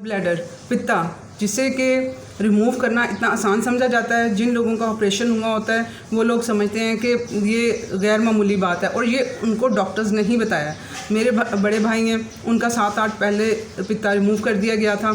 Bladder पित्ता जिसे कि remove करना इतना आसान समझा जाता है। जिन लोगों का ऑपरेशन हुआ होता है वो लोग समझते हैं कि ये गैर मामूली बात है और ये उनको डॉक्टर्स ने ही बताया। मेरे बड़े भाई हैं, उनका 7-8 पहले पित्ता रिमूव कर दिया गया था।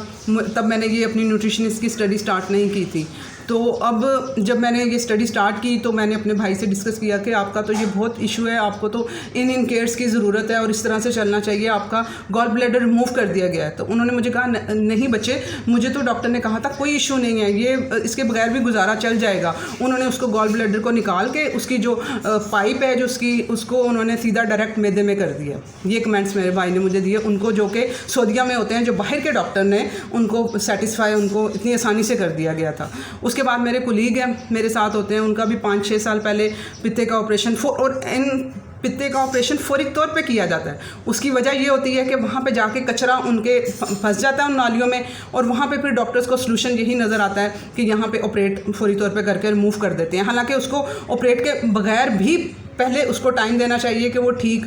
तब मैंने ये अपनी न्यूट्रिशनिस्ट की स्टडी स्टार्ट नहीं की थी। तो अब जब मैंने ये स्टडी स्टार्ट की तो मैंने अपने भाई से डिस्कस किया कि आपका तो ये बहुत इशू है, आपको तो इन केयर्स की ज़रूरत है और इस तरह से चलना चाहिए, आपका गॉल ब्लैडर रिमूव कर दिया गया है। तो उन्होंने मुझे कहा नहीं बच्चे, मुझे तो डॉक्टर ने कहा था कोई इशू नहीं है, ये इसके बगैर भी गुजारा चल जाएगा। उन्होंने उसको गॉल ब्लैडर को निकाल के उसकी जो पाइप है जो उसको उन्होंने सीधा डायरेक्ट मैदे में कर दिया। ये कमेंट्स मेरे भाई ने मुझे दिए, उनको जो कि सऊदीया में होते हैं, जो बाहर के डॉक्टर ने उनको सेटिस्फाई उनको इतनी आसानी से कर दिया गया था। उसके बाद मेरे कुलीग हैं, मेरे साथ होते हैं, उनका भी 5-6 साल पहले पित्ते का ऑपरेशन और इन पित्ते का ऑपरेशन फौरी तौर पे किया जाता है। उसकी वजह ये होती है कि वहाँ पे जाके कचरा उनके फंस जाता है उन नालियों में और वहाँ पे फिर डॉक्टर्स को सलूशन यही नज़र आता है कि यहाँ पे ऑपरेट फौरी तौर पे करके रिमूव कर देते हैं। हालांकि उसको ऑपरेट के बगैर भी पहले उसको टाइम देना चाहिए कि वो ठीक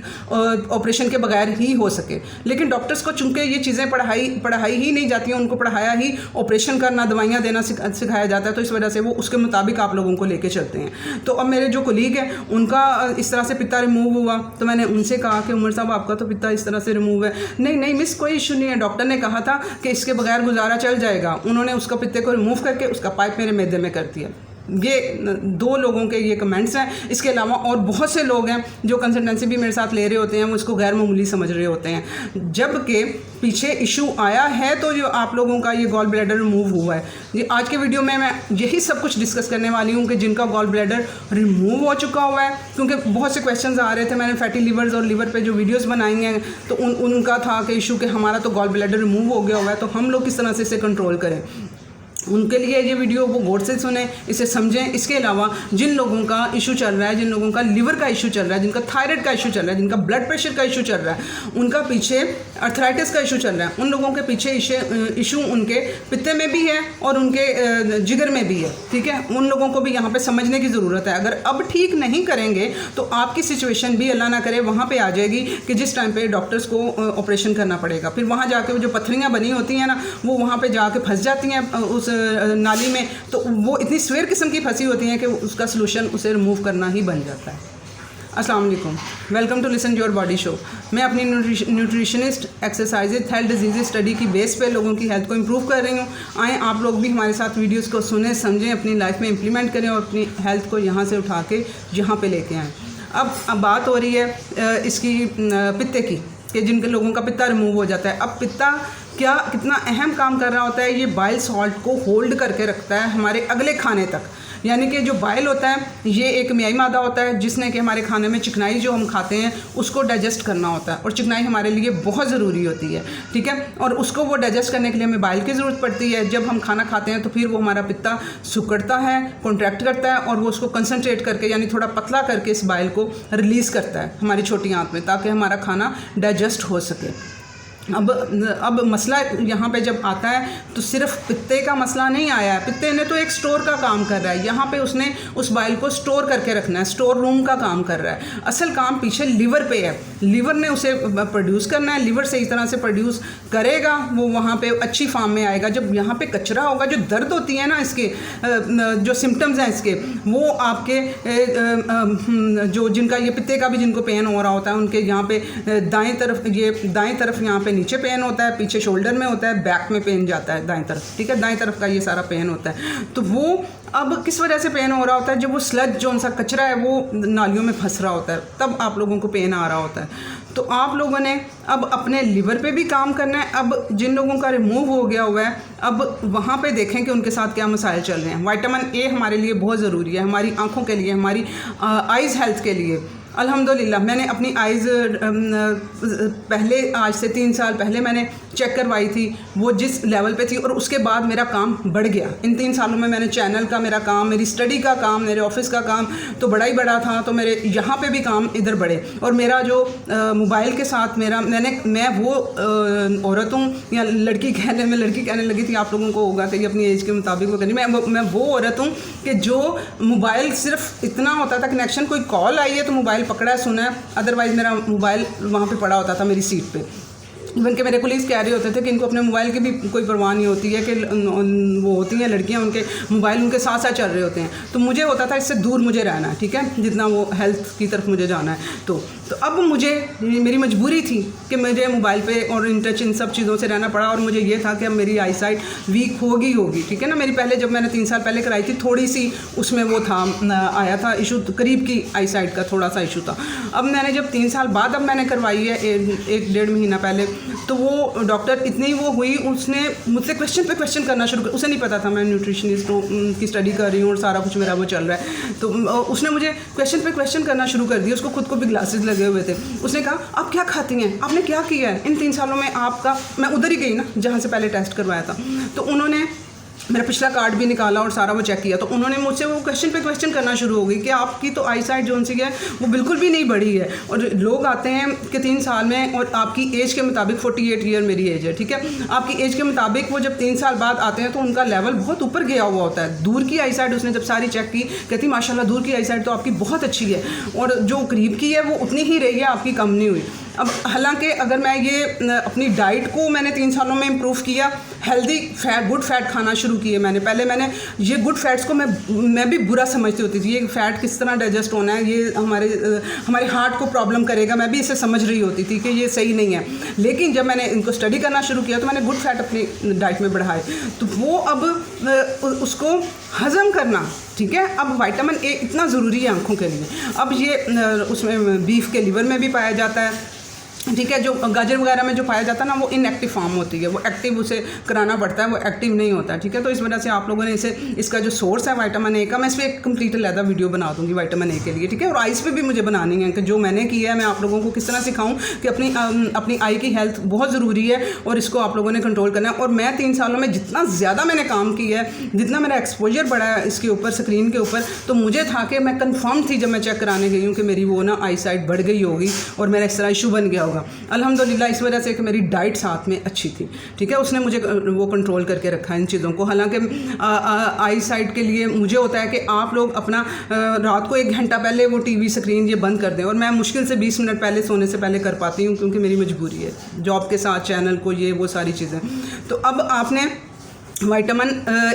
ऑपरेशन के बगैर ही हो सके। लेकिन डॉक्टर्स को चूँकि ये चीज़ें पढ़ाई ही नहीं जाती हैं, उनको पढ़ाया ही ऑपरेशन करना, दवाइयाँ देना सिखाया जाता है, तो इस वजह से वो उसके मुताबिक आप लोगों को लेके चलते हैं। तो अब मेरे जो कोलीग हैं उनका इस तरह से पित्ता रिमूव हुआ तो मैंने उनसे कहा कि उमर साहब आपका तो पित्ता इस तरह से रिमूव है। नहीं मिस, कोई इशू नहीं है, डॉक्टर ने कहा था कि इसके बगैर गुजारा चल जाएगा। उन्होंने उसका पित्ते को रिमूव करके उसका पाइप मेरे मैदे में कर दिया। ये 2 लोगों के ये कमेंट्स हैं। इसके अलावा और बहुत से लोग हैं जो कंसल्टेंसी भी मेरे साथ ले रहे होते हैं, वो इसको गैर मामूली समझ रहे होते हैं, जबकि पीछे इशू आया है। तो जो आप लोगों का ये गॉल ब्लैडर रिमूव हुआ है, ये आज के वीडियो में मैं यही सब कुछ डिस्कस करने वाली हूँ कि जिनका गॉल ब्लैडर रिमूव हो चुका हुआ है, क्योंकि बहुत से क्वेश्चंस आ रहे थे। मैंने फैटी लिवर्स और लिवर पे जो वीडियोस बनाई हैं तो उनका था कि इशू कि हमारा तो गॉल ब्लैडर रिमूव हो गया हुआ है, तो हम लोग किस तरह से इसे कंट्रोल करें। उनके लिए ये वीडियो वो गौर से सुने, इसे समझें। इसके अलावा जिन लोगों का इशू चल रहा है, जिन लोगों का लिवर का इशू चल रहा है, जिनका थायराइड का इशू चल रहा है, जिनका ब्लड प्रेशर का इशू चल रहा है, उनका पीछे अर्थराइटिस का इशू चल रहा है, उन लोगों के पीछे इशू उनके पित्ते में भी है और उनके जिगर में भी है। ठीक है, उन लोगों को भी यहाँ पे समझने की ज़रूरत है। अगर अब ठीक नहीं करेंगे तो आपकी सिचुएशन भी अल्लाह ना करे वहाँ पे आ जाएगी कि जिस टाइम पे डॉक्टर्स को ऑपरेशन करना पड़ेगा। फिर वहाँ जाके जो पथरियाँ बनी होती हैं ना, वो वहाँ पे जाके फंस जाती हैं उस नाली में, तो वो इतनी स्वेर किस्म की फंसी होती हैं कि उसका सलूशन उसे रिमूव करना ही बन जाता है। अस्सलाम वालेकुम, welcome to listen your body show. मैं अपनी nutritionist, exercise, health disease study की बेस पे लोगों की हेल्थ को इम्प्रूव कर रही हूँ। आएँ आप लोग भी हमारे साथ वीडियोस को सुने, समझें, अपनी लाइफ में इम्प्लीमेंट करें और अपनी हेल्थ को यहाँ से उठा के यहाँ पे लेके आएँ। अब बात हो रही है इसकी पित्ते की, कि जिनके लोगों का पित्ता रिमूव हो जाता है। अब पित्ता कितना अहम काम कर रहा होता है, ये बाइल सॉल्ट को होल्ड करके रखता है हमारे अगले खाने तक। यानी कि जो बाइल होता है ये एक मियाई मादा होता है जिसने कि हमारे खाने में चिकनाई जो हम खाते हैं उसको डाइजेस्ट करना होता है, और चिकनाई हमारे लिए बहुत ज़रूरी होती है। ठीक है, और उसको वो डाइजेस्ट करने के लिए हमें बाइल की ज़रूरत पड़ती है। जब हम खाना खाते हैं तो फिर वो हमारा पित्ता सिकुड़ता है, कॉन्ट्रैक्ट करता है और वो उसको कंसनट्रेट करके यानी थोड़ा पतला करके इस बाइल को रिलीज़ करता है हमारी छोटी आंत में, ताकि हमारा खाना डाइजेस्ट हो सके। अब मसला यहाँ पे जब आता है तो सिर्फ पित्ते का मसला नहीं आया है। पित्ते ने तो एक स्टोर का काम कर रहा है, यहाँ पे उसने उस बाइल को स्टोर करके रखना है, स्टोर रूम का काम कर रहा है। असल काम पीछे लिवर पे है, लिवर ने उसे प्रोड्यूस करना है। लिवर सही तरह से प्रोड्यूस करेगा, वो वहाँ पे अच्छी फॉर्म में आएगा। जब यहाँ पे कचरा होगा, जो दर्द होती है ना इसके जो सिम्टम्स हैं इसके, वो आपके जो जिनका ये पित्ते का भी जिनको पेन हो रहा होता है उनके यहाँ पे दाएँ तरफ यहाँ पे नीचे पेन होता है, पीछे शोल्डर में होता है, बैक में पेन जाता है दाएं तरफ। ठीक है, दाएं तरफ का ये सारा पेन होता है। तो वो अब किस वजह से पेन हो रहा होता है, जब वो स्लज जो उनसा कचरा है वो नालियों में फंस रहा होता है, तब आप लोगों को पेन आ रहा होता है। तो आप लोगों ने अब अपने लिवर पे भी काम करना है। अब जिन लोगों का रिमूव हो गया हुआ है, अब वहाँ पे देखें कि उनके साथ क्या मसाइल चल रहे हैं। विटामिन ए हमारे लिए बहुत ज़रूरी है, हमारी आँखों के लिए, हमारी आइज़ हेल्थ के लिए। अल्हम्दुलिल्लाह मैंने अपनी आइज़ पहले आज से 3 साल पहले मैंने चेक करवाई थी, वो जिस लेवल पे थी, और उसके बाद मेरा काम बढ़ गया। इन 3 सालों में मैंने चैनल का मेरा काम, मेरी स्टडी का काम, मेरे ऑफिस का काम तो बड़ा ही बड़ा था, तो मेरे यहाँ पे भी काम इधर बढ़े। और मेरा जो मोबाइल के साथ मैं वो औरत हूँ या लड़की कहने लगी थी, आप लोगों को होगा कि ये अपनी एज के मुताबिक वो करनी। मैं वो औरत हूँ कि जो मोबाइल सिर्फ इतना होता था कनेक्शन, कोई कॉल आई है तो मोबाइल पकड़ा है, सुना है, अदरवाइज़ मेरा मोबाइल वहाँ पे पड़ा होता था मेरी सीट पे। इवन के मेरे कोलीग्स कह रहे होते थे कि इनको अपने मोबाइल की भी कोई परवाह नहीं होती है, कि वो होती हैं लड़कियां, उनके मोबाइल उनके साथ साथ चल रहे होते हैं। तो मुझे होता था इससे दूर मुझे रहना है, ठीक है, जितना वो हेल्थ की तरफ मुझे जाना है। तो अब मुझे मेरी मजबूरी थी कि मुझे मोबाइल पे और इन टच इन सब चीज़ों से रहना पड़ा, और मुझे ये था कि अब मेरी आई साइट वीक होगी, ठीक है ना। मेरी पहले जब मैंने 3 साल पहले कराई थी, थोड़ी सी उसमें वो था, आया था इशू, करीब की आई साइट का थोड़ा सा इशू था। अब मैंने जब 3 साल बाद अब मैंने करवाई है 1-1.5 महीना पहले, तो वो डॉक्टर इतनी वो हुई, उसने मुझसे क्वेश्चन पे क्वेश्चन करना शुरू कर। उसे नहीं पता था मैं न्यूट्रिशनिस्ट की स्टडी कर रही हूँ और सारा कुछ मेरा वो चल रहा है। तो उसने मुझे क्वेश्चन पे क्वेश्चन करना शुरू कर दिया। उसको खुद को भी ग्लासेस लगे हुए थे। उसने कहा, आप क्या खाती हैं, आपने क्या किया है इन 3 सालों में आपका। मैं उधर ही गई ना जहाँ से पहले टेस्ट करवाया था। तो उन्होंने मेरा पिछला कार्ड भी निकाला और सारा वो चेक किया। तो उन्होंने मुझसे वो क्वेश्चन पे क्वेश्चन करना शुरू हो गई कि आपकी तो आई साइट जो सी है वो बिल्कुल भी नहीं बढ़ी है, और लोग आते हैं कि 3 साल में, और आपकी एज के मुताबिक 48 ईयर मेरी एज है, ठीक है, आपकी एज के मुताबिक वो जब 3 साल बाद आते हैं तो उनका लेवल बहुत ऊपर गया हुआ होता है। दूर की आई साइट उसने जब सारी चेक की, कहती माशाल्लाह दूर की आई साइट तो आपकी बहुत अच्छी है, और जो करीब की है वो उतनी ही रही है, आपकी कम नहीं हुई। अब हालांकि अगर मैं ये अपनी डाइट को मैंने 3 सालों में इम्प्रूव किया, हेल्दी फैट, गुड फैट खाना शुरू किए मैंने। पहले मैंने ये गुड फैट्स को मैं भी बुरा समझती होती थी, ये फैट किस तरह डाइजेस्ट होना है, ये हमारे हार्ट को प्रॉब्लम करेगा, मैं भी इसे समझ रही होती थी कि ये सही नहीं है। लेकिन जब मैंने इनको स्टडी करना शुरू किया तो मैंने गुड फैट अपनी डाइट में बढ़ाए, तो वो अब उसको हज़म करना, ठीक है। अब विटामिन ए इतना ज़रूरी है आँखों के लिए। अब ये उसमें बीफ के लिवर में भी पाया जाता है, ठीक है। जो गाजर वगैरह में जो पाया जाता है ना, वो इनएक्टिव फॉर्म होती है, वो एक्टिव उसे कराना पड़ता है, वो एक्टिव नहीं होता, ठीक है। तो इस वजह से आप लोगों ने इसका जो सोर्स है विटामिन ए का, मैं इस पर एक कंप्लीट अलग वीडियो बना दूंगी विटामिन ए के लिए, ठीक है। और आइज़ पे भी मुझे बनानी है कि जो मैंने किया है मैं आप लोगों को किस तरह सिखाऊं कि अपनी आई की हेल्थ बहुत ज़रूरी है और इसको आप लोगों ने कंट्रोल करना है। और मैं 3 सालों में जितना ज़्यादा मैंने काम किया है, जितना मेरा एक्सपोजर बढ़ा है इसके ऊपर, स्क्रीन के ऊपर, तो मुझे था कि मैं कन्फर्म थी जब मैं चेक कराने गई हूँ कि मेरी वो ना आई साइट बढ़ गई होगी और मेरा इस तरह इशू बन गया होगा। अल्हम्दुलिल्लाह इस वजह से कि मेरी डाइट साथ में अच्छी थी, ठीक है, उसने मुझे वो कंट्रोल करके रखा है इन चीज़ों को। हालांकि आई साइट के लिए मुझे होता है कि आप लोग अपना रात को 1 घंटा पहले वो टीवी स्क्रीन ये बंद कर दें, और मैं मुश्किल से 20 मिनट पहले सोने से पहले कर पाती हूँ, क्योंकि मेरी मजबूरी है जॉब के साथ, चैनल को, ये वो सारी चीज़ें। तो अब आपने विटामिन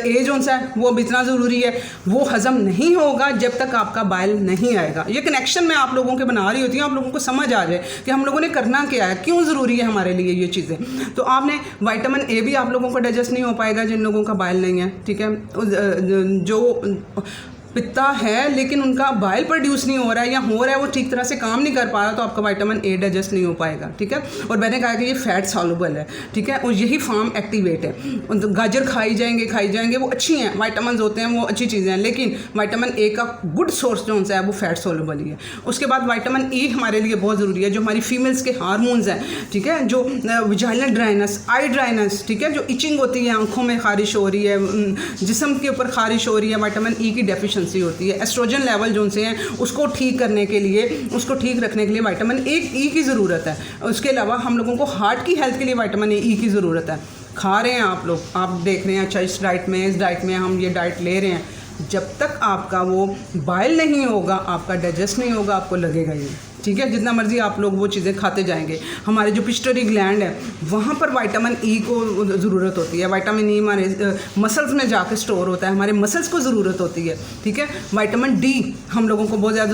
ए जो सा है वो भी इतना ज़रूरी है, वो हज़म नहीं होगा जब तक आपका बाइल नहीं आएगा। ये कनेक्शन मैं आप लोगों के बना रही होती हूँ, आप लोगों को समझ आ जाए कि हम लोगों ने करना क्या है, क्यों ज़रूरी है हमारे लिए ये चीज़ें। तो आपने विटामिन ए भी आप लोगों को डाइजेस्ट नहीं हो पाएगा जिन लोगों का बाइल नहीं है, ठीक है। जो पित्ता है लेकिन उनका बाइल प्रोड्यूस नहीं हो रहा है, या हो रहा है वो ठीक तरह से काम नहीं कर पा रहा, तो आपका विटामिन ए डाइजेस्ट नहीं हो पाएगा, ठीक है। और मैंने कहा कि ये फैट सॉल्युबल है, ठीक है, और यही फॉर्म एक्टिवेट है। तो गाजर खाई जाएंगे वो अच्छी हैं, विटामिन होते हैं, वो अच्छी चीज़ें हैं, लेकिन विटामिन ए का गुड सोर्स जो है वो फैट सॉल्युबल ही है। उसके बाद विटामिन ई हमारे लिए बहुत ज़रूरी है, जो हमारी फीमेल्स के हार्मोन्स हैं, ठीक है, जो विजाइनल ड्राइनेस, आई ड्राइनेस, ठीक है, जो इचिंग होती है, आँखों में खारिश हो रही है, जिस्म के ऊपर खारिश हो रही है, विटामिन ई की डेफिशिएंसी होती है। एस्ट्रोजन लेवल जो से हैं उसको ठीक करने के लिए, उसको ठीक रखने के लिए विटामिन ई की ज़रूरत है। उसके अलावा हम लोगों को हार्ट की हेल्थ के लिए विटामिन ई की ज़रूरत है। खा रहे हैं आप लोग, आप देख रहे हैं, अच्छा इस डाइट में हम ये डाइट ले रहे हैं, जब तक आपका वो बाइल नहीं होगा, आपका डाइजेस्ट नहीं होगा, आपको लगेगा ये, ठीक है। जितना मर्जी आप लोग वो चीज़ें खाते जाएंगे, हमारे जो पिट्यूटरी ग्लैंड है वहाँ पर विटामिन ई को ज़रूरत होती है। विटामिन ई हमारे मसल्स में जाके स्टोर होता है, हमारे मसल्स को ज़रूरत होती है, ठीक है। विटामिन डी हम लोगों को बहुत ज़्यादा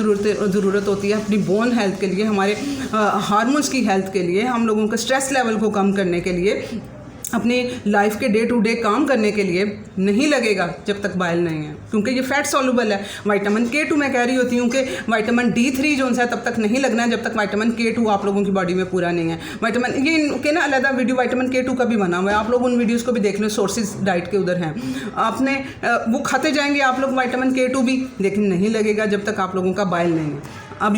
ज़रूरत होती है अपनी बोन हेल्थ के लिए, हमारे हार्मोन्स की हेल्थ के लिए, हम लोगों के स्ट्रेस लेवल को कम करने के लिए, अपनी लाइफ के डे टू डे काम करने के लिए। नहीं लगेगा जब तक बाइल नहीं है, क्योंकि ये फैट सॉल्युबल है। विटामिन K2 मैं कह रही होती हूँ कि विटामिन D3 जो है तब तक नहीं लगना है जब तक विटामिन K2 आप लोगों की बॉडी में पूरा नहीं है। विटामिन ये इनके ना अलग वीडियो विटामिन K2 का भी बना हुआ है, आप लोग उन वीडियोस को भी देख लो, सोर्सेज डाइट के उधर हैं। आपने वो खाते जाएंगे आप लोग विटामिन K2 भी, लेकिन नहीं लगेगा जब तक आप लोगों का बाइल नहीं है। अब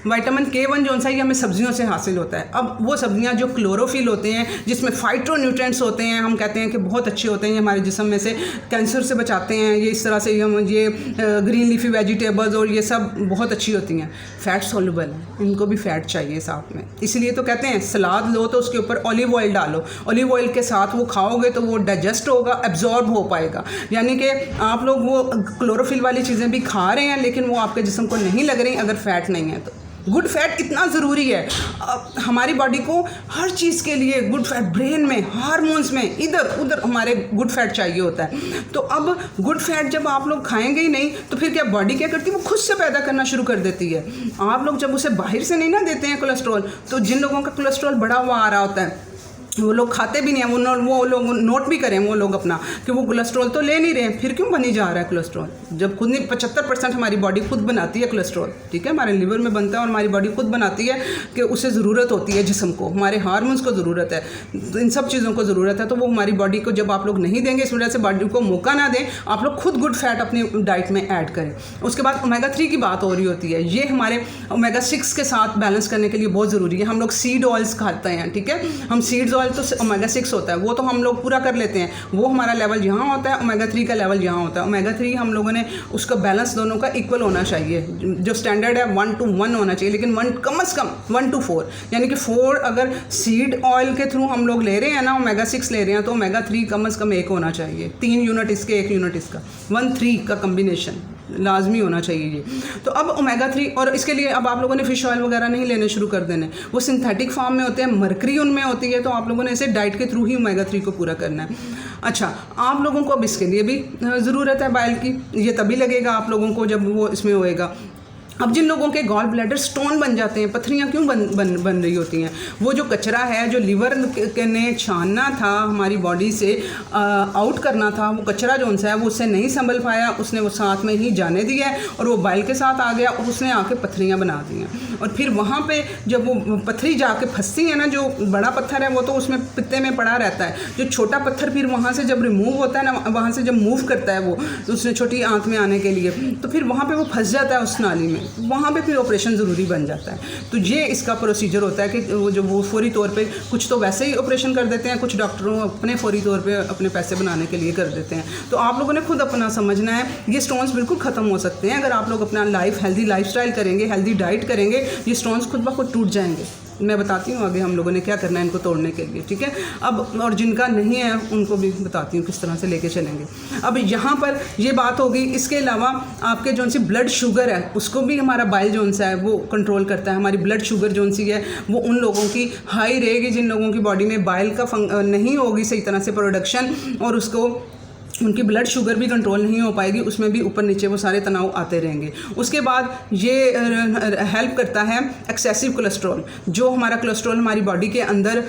विटामिन K1 जो सा ये हमें सब्जियों से हासिल होता है। अब वो सब्जियां जो क्लोरोफिल होते हैं, जिसमें फाइटोन्यूट्रिएंट्स होते हैं, हम कहते हैं कि बहुत अच्छे होते हैं, ये हमारे जिस्म में से कैंसर से बचाते हैं, ये इस तरह से हम ये ग्रीन लीफी वेजिटेबल्स और ये सब बहुत अच्छी होती हैं, फैट सॉल्युबल है, इनको भी फैट चाहिए साथ में। इसलिए तो कहते हैं सलाद लो तो उसके ऊपर ऑलिव ऑयल डालो, ऑलिव ऑयल के साथ वो खाओगे तो वो डाइजेस्ट होगा, एब्जॉर्ब हो पाएगा। यानी कि आप लोग वो क्लोरोफिल वाली चीज़ें भी खा रहे हैं लेकिन वो आपके जिस्म को नहीं लग रही अगर फैट नहीं है तो। गुड फैट इतना ज़रूरी है हमारी बॉडी को हर चीज़ के लिए। गुड फैट ब्रेन में, हार्मोन्स में, इधर उधर हमारे गुड फैट चाहिए होता है। तो अब गुड फैट जब आप लोग खाएंगे ही नहीं तो फिर क्या बॉडी क्या करती है, वो खुद से पैदा करना शुरू कर देती है। आप लोग जब उसे बाहर से नहीं ना देते हैं कोलेस्ट्रॉल, तो जिन लोगों का कोलेस्ट्रॉल बढ़ा हुआ आ रहा होता है वो लोग खाते भी नहीं हैं, वो लोग नोट भी करें वो लोग अपना कि वो कोलेस्ट्रॉल तो ले नहीं रहे हैं, फिर क्यों बनी जा रहा है कोलेस्ट्रॉल, जब खुद नहीं 75% हमारी बॉडी खुद बनाती है कोलेस्ट्रॉल, ठीक है, हमारे लिवर में बनता है और हमारी बॉडी खुद बनाती है कि उसे ज़रूरत होती है, जिस्म को, हमारे हार्मोन्स को ज़रूरत है, तो इन सब चीज़ों को ज़रूरत है। तो वो हमारी बॉडी को जब आप लोग नहीं देंगे, इस वजह से बॉडी को मौका ना दें, आप लोग खुद गुड फैट अपनी डाइट में ऐड करें। उसके बाद ओमेगा 3 की बात हो रही होती है, ये हमारे ओमेगा 6 के साथ बैलेंस करने के लिए बहुत ज़रूरी है। हम लोग सीड ऑयल्स खाते हैं, ठीक है, हम सीड्स ऑयल तो ओमेगा 6 होता है, वो तो हम लोग पूरा कर लेते हैं, वो हमारा लेवल यहाँ होता है, ओमेगा 3 का लेवल यहाँ होता है। ओमेगा 3 हम लोगों ने उसका बैलेंस दोनों का इक्वल होना चाहिए, जो स्टैंडर्ड है 1:1 होना चाहिए, लेकिन 1 कम से कम 1:4, यानी कि 4 अगर सीड ऑयल के थ्रू हम लोग ले रहे हैं ना, ओमेगा 6 ले रहे हैं, तो ओमेगा 3 कम से कम 1 होना चाहिए, 3 यूनिट इसके 1 यूनिट इसका, 1-3 का कम्बिनेशन लाजमी होना चाहिए ये। तो अब ओमेगा 3, और इसके लिए अब आप लोगों ने फ़िश ऑयल वगैरह नहीं लेने शुरू कर देने, वो सिंथेटिक फॉर्म में होते हैं, मरकरी उनमें होती है, तो आप लोगों ने इसे डाइट के थ्रू ही ओमेगा 3 को पूरा करना है। अच्छा, आप लोगों को अब इसके लिए भी ज़रूरत है बाइल की, ये तभी लगेगा आप लोगों को जब वो इसमें होएगा। अब जिन लोगों के गॉल ब्लैडर स्टोन बन जाते हैं, पथरियाँ क्यों बन रही होती हैं, वो जो कचरा है जो लिवर ने छानना था, हमारी बॉडी से आउट करना था, वो कचरा जो सा है वो उससे नहीं संभल पाया, उसने वो साथ में ही जाने दिया है और वो बाइल के साथ आ गया और उसने आके पथरियाँ बना दी हैं। और फिर वहाँ पे जब वो पथरी जाके फंसती है ना, जो बड़ा पत्थर है वो तो उसमें पित्ते में पड़ा रहता है, जो छोटा पत्थर फिर वहाँ से जब रिमूव होता है ना, वहाँ से जब मूव करता है वो उसने छोटी आँख में आने के लिए, तो फिर वहाँ पर वो फंस जाता है उस नाली में, वहाँ पे फिर ऑपरेशन ज़रूरी बन जाता है। तो ये इसका प्रोसीजर होता है कि वो फौरी तौर पे, कुछ तो वैसे ही ऑपरेशन कर देते हैं, कुछ डॉक्टरों अपने फौरी तौर पे अपने पैसे बनाने के लिए कर देते हैं। तो आप लोगों ने खुद अपना समझना है, ये स्टोन्स बिल्कुल ख़त्म हो सकते हैं अगर आप लोग अपना हेल्दी लाइफस्टाइल करेंगे, हेल्दी डाइट करेंगे, ये स्टोन्स खुद ब खुद टूट जाएंगे। मैं बताती हूँ आगे हम लोगों ने क्या करना है इनको तोड़ने के लिए, ठीक है। अब और जिनका नहीं है उनको भी बताती हूँ किस तरह से लेके चलेंगे। अब यहाँ पर ये बात होगी, इसके अलावा आपके जौन सी ब्लड शुगर है उसको भी हमारा बाइल जौन सा है वो कंट्रोल करता है। हमारी ब्लड शुगर जौन सी है वो उन लोगों की हाई रहेगी जिन लोगों की बॉडी में बाइल का नहीं होगी सही तरह से प्रोडक्शन, और उसको उनकी ब्लड शुगर भी कंट्रोल नहीं हो पाएगी, उसमें भी ऊपर नीचे वो सारे तनाव आते रहेंगे। उसके बाद ये हेल्प करता है एक्सेसिव कोलेस्ट्रॉल, जो हमारा कोलेस्ट्रॉल हमारी बॉडी के अंदर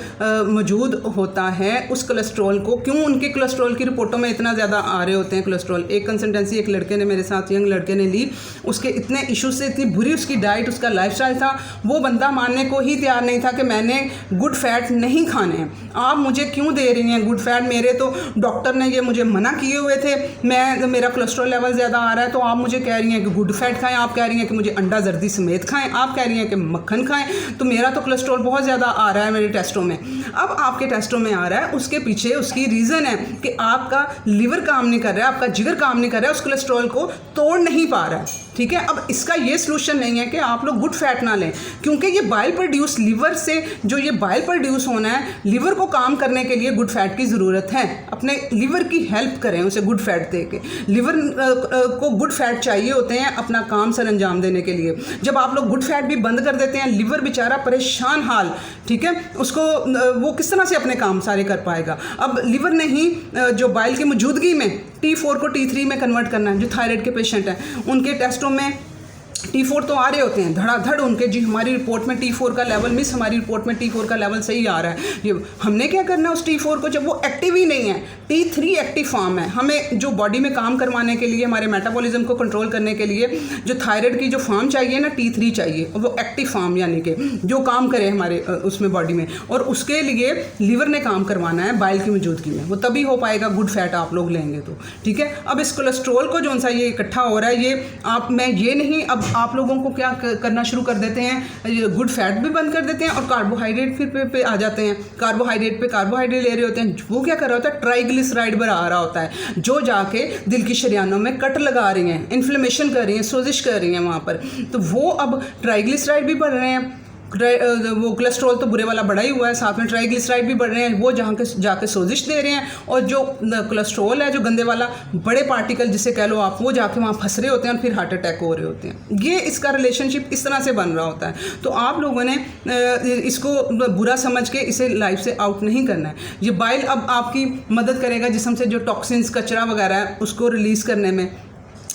मौजूद होता है, उस कोलेस्ट्रॉल को, क्यों उनके कोलेस्ट्रॉल की रिपोर्टों में इतना ज़्यादा आ रहे होते हैं कोलेस्ट्रॉल। एक कंसल्टेंसी एक लड़के ने मेरे साथ, यंग लड़के ने ली, उसके इतने इश्यूज से, इतनी बुरी उसकी डाइट, उसका लाइफस्टाइल था, वो बंदा मानने को ही तैयार नहीं था कि मैंने गुड फैट नहीं खाने हैं। आप मुझे क्यों दे रही हैं गुड फैट, मेरे तो डॉक्टर ने ये मुझे मना किए हुए थे, मेरा कोलेस्ट्रॉल लेवल ज़्यादा आ रहा है, तो आप मुझे कह रही हैं कि गुड फैट खाएं, आप कह रही हैं कि मुझे अंडा जर्दी समेत खाएं, आप कह रही हैं कि मक्खन खाएं, तो मेरा तो कोलेस्ट्रॉल बहुत ज़्यादा आ रहा है मेरे टेस्टों में। अब आपके टेस्टों में आ रहा है, उसके पीछे उसकी रीज़न है कि आपका लिवर काम नहीं कर रहा है, आपका जिगर काम नहीं कर रहा है, उस कोलेस्ट्रॉल को तोड़ नहीं पा रहा है, ठीक है। अब इसका ये सलूशन नहीं है कि आप लोग गुड फैट ना लें, क्योंकि ये बाइल प्रोड्यूस, लिवर से जो ये बाइल प्रोड्यूस होना है, लिवर को काम करने के लिए गुड फैट की ज़रूरत है। अपने लिवर की हेल्प करें उसे गुड फैट दे के। लिवर को गुड फैट चाहिए होते हैं अपना काम सर अंजाम देने के लिए। जब आप लोग गुड फैट भी बंद कर देते हैं, लिवर बेचारा परेशान हाल, ठीक है, उसको वो किस तरह से अपने काम सारे कर पाएगा। अब लिवर ने ही जो बाइल की मौजूदगी में T4 को T3 में कन्वर्ट करना है। जो थायराइड के पेशेंट हैं उनके टेस्टों में T4 तो आ रहे होते हैं धड़ाधड़ उनके, जी हमारी रिपोर्ट में T4 का लेवल मिस, हमारी रिपोर्ट में T4 का लेवल सही आ रहा है। ये हमने क्या करना है उस T4 को, जब वो एक्टिव ही नहीं है, T3 एक्टिव फॉर्म है, हमें जो बॉडी में काम करवाने के लिए, हमारे मेटाबॉलिज्म को कंट्रोल करने के लिए जो थायराइड की जो फॉर्म चाहिए ना, T3 चाहिए, वो एक्टिव फॉर्म, यानी कि जो काम करे हमारे उसमें बॉडी में, और उसके लिए लिवर ने काम करवाना है बाइल की मौजूदगी में, वो तभी हो पाएगा गुड फैट आप लोग लेंगे तो, ठीक है। अब इस कोलेस्ट्रॉल को जो सा ये इकट्ठा हो रहा है, ये मैं ये नहीं, अब आप लोगों को क्या करना शुरू कर देते हैं, गुड फैट भी बंद कर देते हैं और कार्बोहाइड्रेट फिर पे आ जाते हैं, कार्बोहाइड्रेट ले रहे होते हैं। वो क्या कर रहा होता है, ट्राइग्लिसराइड बढ़ा रहा होता है, जो जाके दिल की शरियानों में कट लगा रही हैं, इन्फ्लेमेशन कर रही हैं, सोजिश कर रही हैं वहाँ पर। तो वो अब ट्राइग्लिसराइड भी बढ़ रहे हैं, वो कोलेस्ट्रॉल तो बुरे वाला बढ़ा ही हुआ है, साथ में ट्राइग्लिसराइड भी बढ़ रहे हैं, वो जहाँ के जाके सोजिश दे रहे हैं, और जो कोलेस्ट्रॉल है जो गंदे वाला बड़े पार्टिकल जिसे कह लो आप, वो जाके वहाँ फंस रहे होते हैं और फिर हार्ट अटैक हो रहे होते हैं। ये इसका रिलेशनशिप इस तरह से बन रहा होता है। तो आप लोगों ने इसको बुरा समझ के इसे लाइफ से आउट नहीं करना है। ये बाइल अब आपकी मदद करेगा जिस्म से जो टॉक्सिन्स, कचरा वगैरह है उसको रिलीज़ करने में,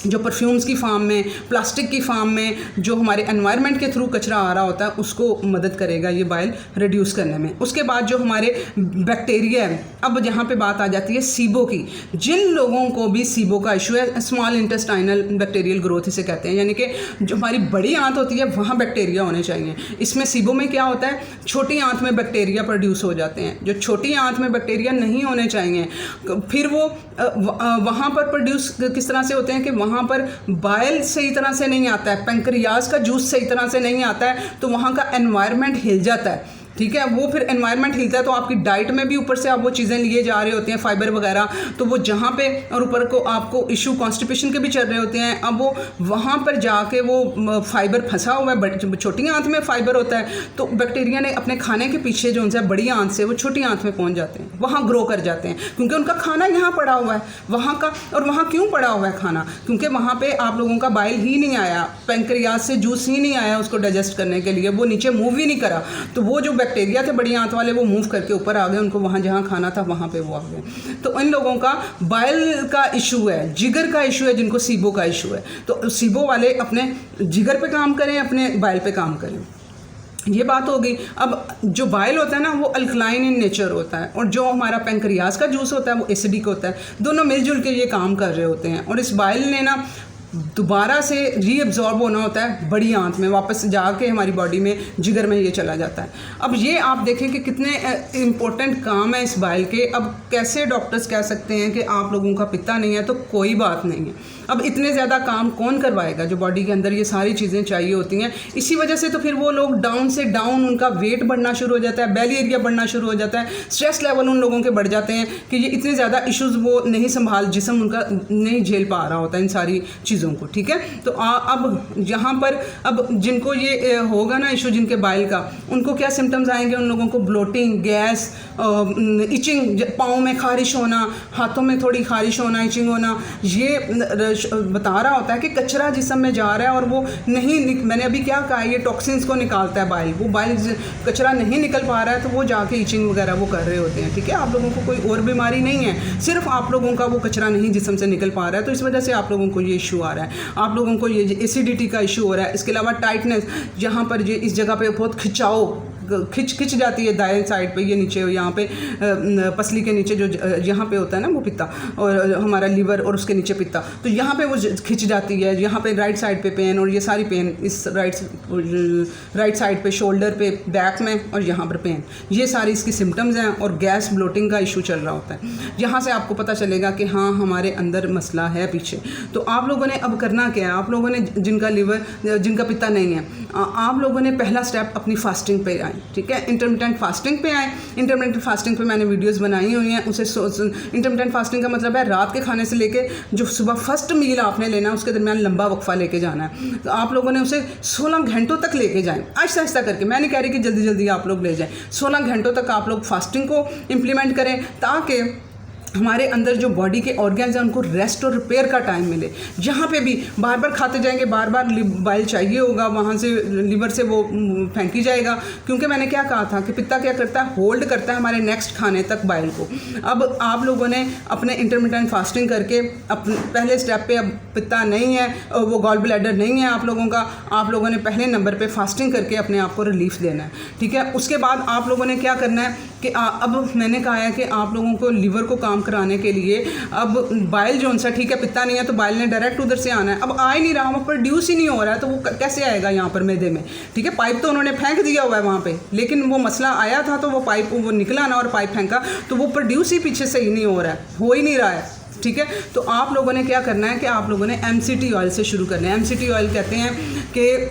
जो परफ्यूम्स की फार्म में, प्लास्टिक की फार्म में जो हमारे एनवायरनमेंट के थ्रू कचरा आ रहा होता है उसको मदद करेगा ये बाइल रिड्यूस करने में। उसके बाद जो हमारे बैक्टीरिया है, अब यहाँ पे बात आ जाती है सीबो की। जिन लोगों को भी सीबो का इशू है, स्मॉल इंटेस्टाइनल बैक्टीरियल ग्रोथ इसे कहते हैं, यानी कि जो हमारी बड़ी आंत होती है वहाँ बैक्टीरिया होने चाहिए। इसमें सीबो में क्या होता है, छोटी आंत में बैक्टीरिया प्रोड्यूस हो जाते हैं। जो छोटी आंत में बैक्टीरिया नहीं होने चाहिए, फिर वो वहाँ पर प्रोड्यूस किस तरह से होते हैं कि वहाँ पर बाइल सही तरह से नहीं आता है, पेंक्रियाज का जूस सही तरह से नहीं आता है, तो वहाँ का एनवायरनमेंट हिल जाता है। ठीक है, वो फिर एनवायरनमेंट हिलता है तो आपकी डाइट में भी ऊपर से आप वो चीज़ें लिए जा रहे होते हैं, फाइबर वगैरह, तो वो जहाँ पे और ऊपर को आपको इशू कॉन्स्टिपेशन के भी चल रहे होते हैं। अब वो वहाँ पर जाके वो फाइबर फंसा हुआ है, छोटी आंत में फाइबर होता है, तो बैक्टीरिया ने अपने खाने के पीछे जो उनसे बड़ी आंत से वो छोटी आंत में पहुँच जाते हैं, वहाँ ग्रो कर जाते हैं, क्योंकि उनका खाना यहाँ पड़ा हुआ है वहाँ का। और वहाँ क्यों पड़ा हुआ है खाना, क्योंकि वहाँ पर आप लोगों का बाइल ही नहीं आया, पेंक्रियाज से जूस ही नहीं आया उसको डाइजेस्ट करने के लिए, वो नीचे मूव ही नहीं करा, तो वो जो बैक्टीरिया थे बड़ी आंत वाले वो मूव करके ऊपर आ गए, उनको वहाँ जहाँ खाना था वहाँ पे वो आ गए। तो इन लोगों का बाइल का इशू है, जिगर का इशू है, जिनको सीबो का इशू है, तो सीबो वाले अपने जिगर पे काम करें, अपने बाइल पे काम करें। ये बात होगी। अब जो बाइल होता है ना वो अल्कलाइन इन नेचर होता है, और जो हमारा पेंक्रियाज का जूस होता है वो एसिडिक होता है। दोनों मिलजुल के ये काम कर रहे होते हैं, और इस बाइल ने ना दोबारा से रीअब्जॉर्ब होना होता है बड़ी आंत में, वापस जाके हमारी बॉडी में, जिगर में ये चला जाता है। अब ये आप देखें कि कितने इम्पोर्टेंट काम है इस बाइल के। अब कैसे डॉक्टर्स कह सकते हैं कि आप लोगों का पित्ता नहीं है, तो कोई बात नहीं है। अब इतने ज़्यादा काम कौन करवाएगा जो बॉडी के अंदर ये सारी चीज़ें चाहिए होती हैं। इसी वजह से तो फिर वो लोग डाउन से डाउन, उनका वेट बढ़ना शुरू हो जाता है, बेली एरिया बढ़ना शुरू हो जाता है, स्ट्रेस लेवल उन लोगों के बढ़ जाते हैं कि ये इतने ज़्यादा इश्यूज़ वो नहीं संभाल, जिस्म उनका नहीं झेल पा रहा होता इन सारी चीज़ों को। ठीक है, तो अब यहाँ पर अब जिनको ये होगा ना इशू, जिनके बाइल का, उनको क्या सिम्टम्स आएंगे, उन लोगों को ब्लोटिंग, गैस, इचिंग, पाँव में खारिश होना, हाथों में थोड़ी खारिश होना, इचिंग होना, ये बता रहा होता है कि कचरा जिस्म में जा रहा है और वो नहीं, मैंने अभी क्या कहा, ये टॉक्सिन्स को निकालता है बाइल, वो बाइल कचरा नहीं निकल पा रहा है तो वो जाके इचिंग वगैरह वो कर रहे होते हैं। ठीक है, आप लोगों को कोई और बीमारी नहीं है, सिर्फ आप लोगों का वो कचरा नहीं जिस्म से निकल पा रहा है, तो इस वजह से आप लोगों को ये इशू आ रहा है, आप लोगों को ये एसिडिटी का इशू हो रहा है। इसके अलावा टाइटनेस, जहाँ पर ये इस जगह पे बहुत खिंचाव, खिंच जाती है दाएं साइड पे, ये नीचे यहाँ पे पसली के नीचे जो यहाँ पे होता है ना वो पित्ता, और हमारा लीवर, और उसके नीचे पित्ता, तो यहाँ पे वो खिंच जाती है। यहाँ पे राइट साइड पे पेन, और ये सारी पेन इस राइट साइड पे, शोल्डर पे, बैक में, और यहाँ पर पेन, ये सारी इसकी सिम्टम्स हैं। और गैस, ब्लोटिंग का इशू चल रहा होता है। यहाँ से आपको पता चलेगा कि हाँ हमारे अंदर मसला है पीछे। तो आप लोगों ने अब करना क्या है, आप लोगों ने जिनका लीवर, जिनका पित्ता नहीं है, आप लोगों ने पहला स्टेप अपनी फास्टिंग पे आए। ठीक है, इंटरमिटेंट फास्टिंग पे आए। इंटरमिटेंट फास्टिंग पे मैंने वीडियोस बनाई हुई हैं। उसे इंटरमिटेंट फास्टिंग का मतलब है रात के खाने से लेके जो सुबह फर्स्ट मील आपने लेना है उसके दरमियान लंबा वक्फा लेके जाना है। तो आप लोगों ने उसे 16 घंटों तक लेके जाएं, आहिस्ता आहिस्ता करके। मैं नहीं कह रही कि जल्दी जल्दी आप लोग ले जाएं, 16 घंटों तक आप लोग फास्टिंग को इम्प्लीमेंट करें, ताकि हमारे अंदर जो बॉडी के ऑर्गन्स हैं उनको रेस्ट और रिपेयर का टाइम मिले। जहाँ पे भी बार बार खाते जाएंगे, बार बार बाइल चाहिए होगा, वहाँ से लीवर से वो फेंकी जाएगा, क्योंकि मैंने क्या कहा था कि पित्ता क्या करता है, होल्ड करता है हमारे नेक्स्ट खाने तक बाइल को। अब आप लोगों ने अपने इंटरमिटेंट फास्टिंग करके अपने पहले स्टेप पे, अब पित्ता नहीं है, वो गॉल ब्लैडर नहीं है आप लोगों का, आप लोगों ने पहले नंबर पर फास्टिंग करके अपने आप को रिलीफ देना है। ठीक है, उसके बाद आप लोगों ने क्या करना है कि अब मैंने कहा है कि आप लोगों को लीवर को काम कराने के लिए, अब बाइल जो सा, ठीक है पित्ता नहीं है तो बाइल ने डायरेक्ट उधर से आना है। अब आ ही नहीं रहा, वो प्रोड्यूस ही नहीं हो रहा है, तो वो कैसे आएगा यहाँ पर मैदे में। ठीक है, पाइप तो उन्होंने फेंक दिया हुआ है वहाँ पे, लेकिन वो मसला आया था तो वो पाइप वो निकला ना, और पाइप फेंका तो वो प्रोड्यूस ही पीछे सही नहीं हो रहा है, हो ही नहीं रहा है। ठीक है, तो आप लोगों ने क्या करना है कि आप लोगों ने MCT ऑयल से शुरू करना है। MCT ऑयल कहते हैं कि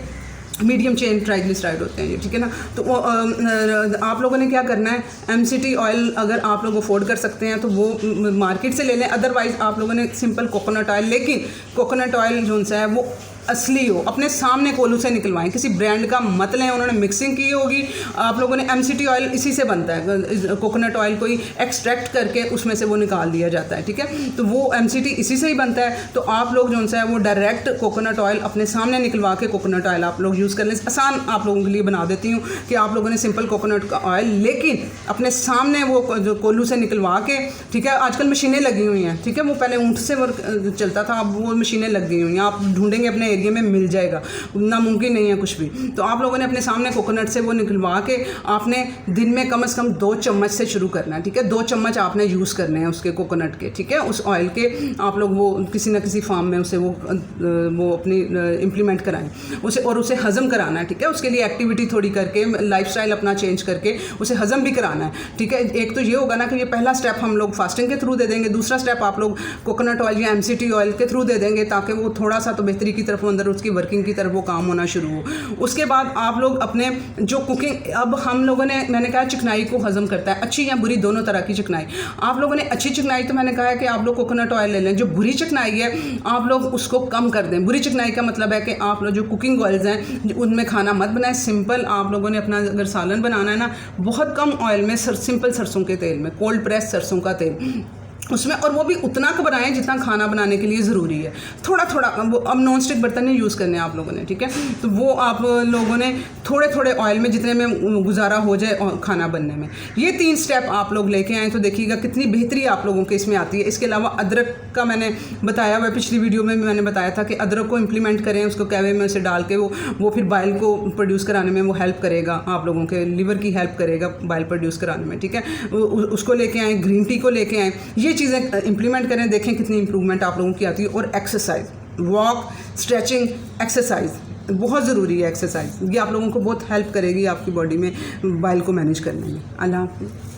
मीडियम चेन ट्राइग्लिसराइड होते हैं ये। ठीक है ना, तो वो आप लोगों ने क्या करना है, MCT ऑयल अगर आप लोग अफोर्ड कर सकते हैं तो वो मार्केट से ले लें, अदरवाइज़ आप लोगों ने सिंपल कोकोनट ऑयल, लेकिन कोकोनट ऑयल जो सा है वो असली हो, अपने सामने कोल्हू से निकलवाएं, किसी ब्रांड का मत लें, उन्होंने मिक्सिंग की होगी। आप लोगों ने MCT ऑयल इसी से बनता है, कोकोनट ऑयल को ही एक्सट्रैक्ट करके उसमें से वो निकाल दिया जाता है, ठीक है। तो वो MCT इसी से ही बनता है। तो आप लोग जो है वो डायरेक्ट कोकोनट ऑयल अपने सामने निकलवा के कोकोनट ऑयल आप लोग यूज़ कर लें। आसान आप लोगों के लिए बना देती हूँ कि आप लोगों ने सिंपल कोकोनट का ऑयल लेकिन अपने सामने वो जो कोल्हू से निकलवा के, ठीक है। आजकल मशीनें लगी हुई हैं, ठीक है। वो पहले ऊँट से वर्क चलता था, अब वो मशीनें लग गई हुई हैं, आप ढूंढेंगे अपने एरिया में मिल जाएगा, नामुमकिन नहीं है कुछ भी। तो आप लोगों ने अपने सामने कोकोनट से वो निकलवा के आपने दिन में कम से कम 2 चम्मच से शुरू करना है, ठीक है। 2 चम्मच आपने यूज़ करने हैं उसके कोकोनट के, ठीक है, उस ऑयल के। आप लोग वो किसी न किसी फार्म में उसे वो अपनी इम्प्लीमेंट कराएं उसे, और उसे हज़म कराना है, ठीक है। उसके लिए एक्टिविटी थोड़ी करके, लाइफस्टाइल अपना चेंज करके उसे हज़म भी कराना है, ठीक है। एक तो ये होगा ना कि ये पहला स्टेप हम लोग फास्टिंग के थ्रू दे देंगे, दूसरा स्टेप आप लोग कोकोनट ऑयल या MCT ऑयल के थ्रू दे देंगे, ताकि वो थोड़ा सा तो बेहतरी की तरफ अंदर उसकी वर्किंग की तरफ वो काम होना शुरू हो। उसके बाद आप लोग अपने जो कुकिंग, अब हम लोगों ने, मैंने कहा चिकनाई को हज़म करता है, अच्छी या बुरी दोनों तरह की चिकनाई। आप लोगों ने अच्छी चिकनाई, तो मैंने कहा है कि आप लोग कोकोनट ऑयल ले लें। जो बुरी चिकनाई है आप लोग उसको कम कर दें। बुरी चिकनाई का मतलब है कि आप लोग जो कुकिंग ऑयल्स हैं उनमें खाना मत बनाएं। सिंपल आप लोगों ने अपना अगर सालन बनाना है ना, बहुत कम ऑयल में, सिंपल सरसों के तेल में, कोल्ड प्रेस सरसों का तेल उसमें, और वो भी उतना का बनाएं जितना खाना बनाने के लिए ज़रूरी है। थोड़ा थोड़ा वो, अब नॉन स्टिक बर्तन नहीं यूज़ करने आप लोगों ने, ठीक है। तो वो आप लोगों ने थोड़े थोड़े ऑयल में, जितने में गुजारा हो जाए खाना बनने में, ये 3 स्टेप आप लोग लेके आएँ तो देखिएगा कितनी बेहतरी आप लोगों के इसमें आती है। इसके अलावा अदरक का मैंने बताया हुआ, पिछली वीडियो में मैंने बताया था कि अदरक को इम्प्लीमेंट करें, उसको कैवे में से डाल के वो फिर बाइल को प्रोड्यूस कराने में वो हेल्प करेगा, आप लोगों के लिवर की हेल्प करेगा बाइल प्रोड्यूस कराने में, ठीक है। उसको लेके आएँ, ग्रीन टी को लेके आएँ, ये चीज़ें इम्प्लीमेंट करें, देखें कितनी इंप्रूवमेंट आप लोगों की आती है। और एक्सरसाइज, वॉक, स्ट्रेचिंग, एक्सरसाइज बहुत ज़रूरी है। एक्सरसाइज ये आप लोगों को बहुत हेल्प करेगी आपकी बॉडी में बाइल को मैनेज करने में। अल्लाह हाफ़िज़।